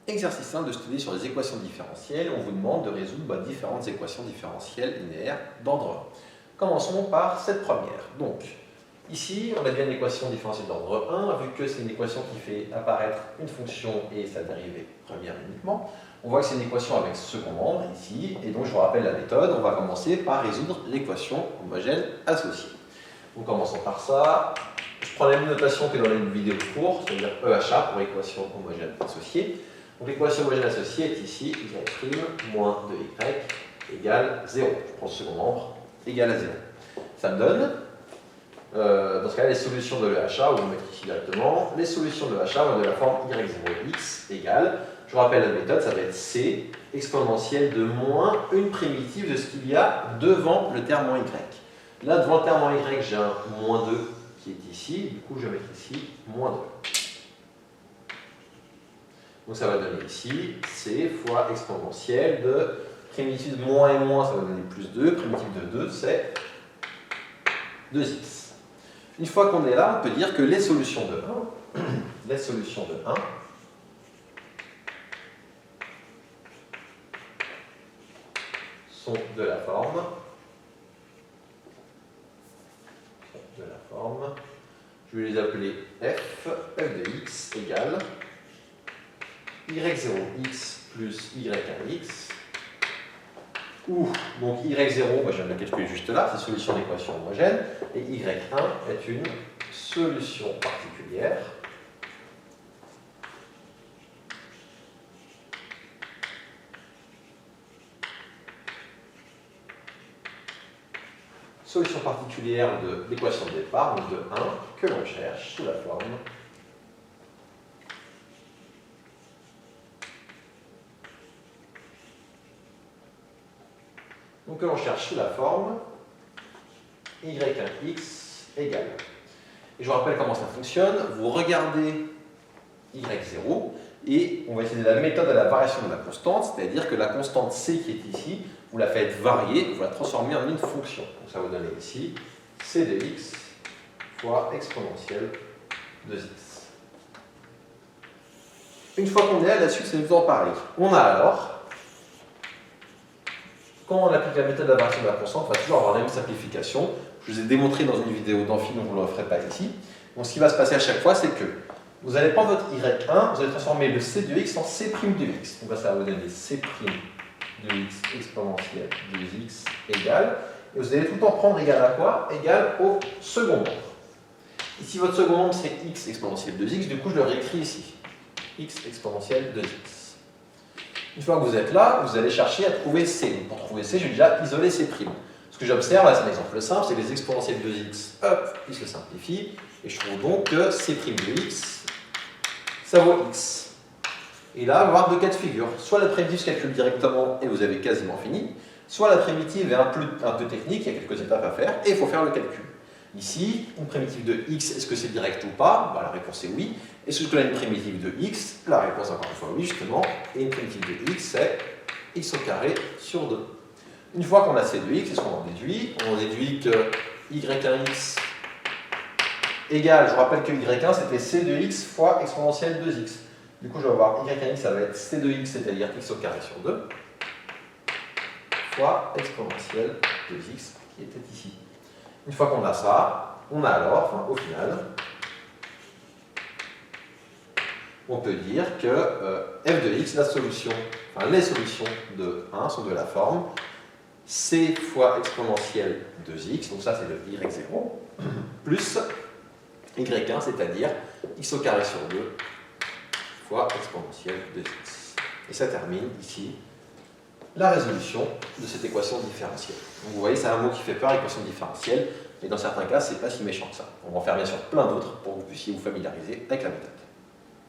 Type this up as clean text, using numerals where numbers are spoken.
Exercice 1 de studier sur les équations différentielles. On vous demande de résoudre différentes équations différentielles linéaires d'ordre 1. Commençons par cette première. Donc, ici, on a bien une équation différentielle d'ordre 1, vu que c'est une équation qui fait apparaître une fonction et sa dérivée première uniquement. On voit que c'est une équation avec second membre ici, et donc je vous rappelle la méthode. On va commencer par résoudre l'équation homogène associée. Donc commençons par ça. Je prends la même notation que dans la vidéo de cours, c'est-à-dire EHA pour équation homogène associée. Donc l'équation homogène associée est ici, y' moins 2y égale 0. Je prends le second membre, égale à 0. Ça me donne, dans ce cas-là, les solutions de l'EHA, ou on va mettre ici directement, les solutions de l'EHA vont de la forme y0x égale, je vous rappelle la méthode, ça va être c exponentielle de moins une primitive de ce qu'il y a devant le terme moins y. Là, devant le terme moins y, j'ai un moins 2 qui est ici, du coup je vais mettre ici moins 2. Donc ça va donner ici c fois exponentielle de primitive de moins et moins, ça va donner plus 2, primitive de 2, c'est 2x. Une fois qu'on est là, on peut dire que les solutions de 1, sont de la forme je vais les appeler f de x égale y0x plus y1x, ou donc y0, je viens de le calculer juste là, c'est une solution d'équation homogène, et y1 est une solution particulière de l'équation de départ, donc de 1, que l'on cherche sous la forme y1x égale. Et je vous rappelle comment ça fonctionne. Vous regardez y0 et on va utiliser la méthode de la variation de la constante, c'est-à-dire que la constante c qui est ici, vous la faites varier, vous la transformez en une fonction. Donc ça va vous donner ici c de x fois exponentielle de x. Une fois qu'on est là, la suite c'est toujours pareil. On a alors, quand on applique la méthode de la variation de la constante, on va toujours avoir la même simplification. Je vous ai démontré dans une vidéo d'amphi, donc je ne vous le referai pas ici. Donc ce qui va se passer à chaque fois, c'est que vous allez prendre votre y1, vous allez transformer le c de x en c' de x. Donc là, ça va vous donner c' de x exponentielle de x égale. Et vous allez tout le temps prendre égal à quoi? Égal au second membre. Ici, votre second membre, c'est x exponentielle de x. Du coup, je le réécris ici. X exponentielle de x. Une fois que vous êtes là, vous allez chercher à trouver c. Donc pour trouver c, je vais déjà isoler c'. Ce que j'observe, là, c'est un exemple simple, c'est que les exponentielles de x, hop, ils se simplifient. Et je trouve donc que c' de x, ça vaut x. Et là, on va avoir deux cas de figure. Soit la primitive se calcule directement et vous avez quasiment fini, soit la primitive est un peu technique, il y a quelques étapes à faire, et il faut faire le calcul. Ici, une primitive de x, est-ce que c'est direct ou pas? La réponse est oui. Est-ce que là, une primitive de x? La réponse, encore une fois, oui, justement. Et une primitive de x, c'est x au carré sur 2. Une fois qu'on a ces deux x, qu'est-ce qu'on en déduit? On en déduit que y1x égale, je vous rappelle que y1, c'était c de x fois exponentielle de x. Du coup, je vais avoir y1x, ça va être c de x, c'est-à-dire x au carré sur 2, fois exponentielle de x, qui était ici. Une fois qu'on a ça, on a alors, au final, on peut dire que f de x, les solutions de 1 sont de la forme c fois exponentielle de x, donc ça c'est le y0, plus y1, c'est-à-dire x au carré sur 2 fois exponentielle de x. Et ça termine ici la résolution de cette équation différentielle. Donc vous voyez, c'est un mot qui fait peur, équation différentielle, mais dans certains cas, c'est pas si méchant que ça. On va en faire bien sûr plein d'autres pour que vous puissiez vous familiariser avec la méthode.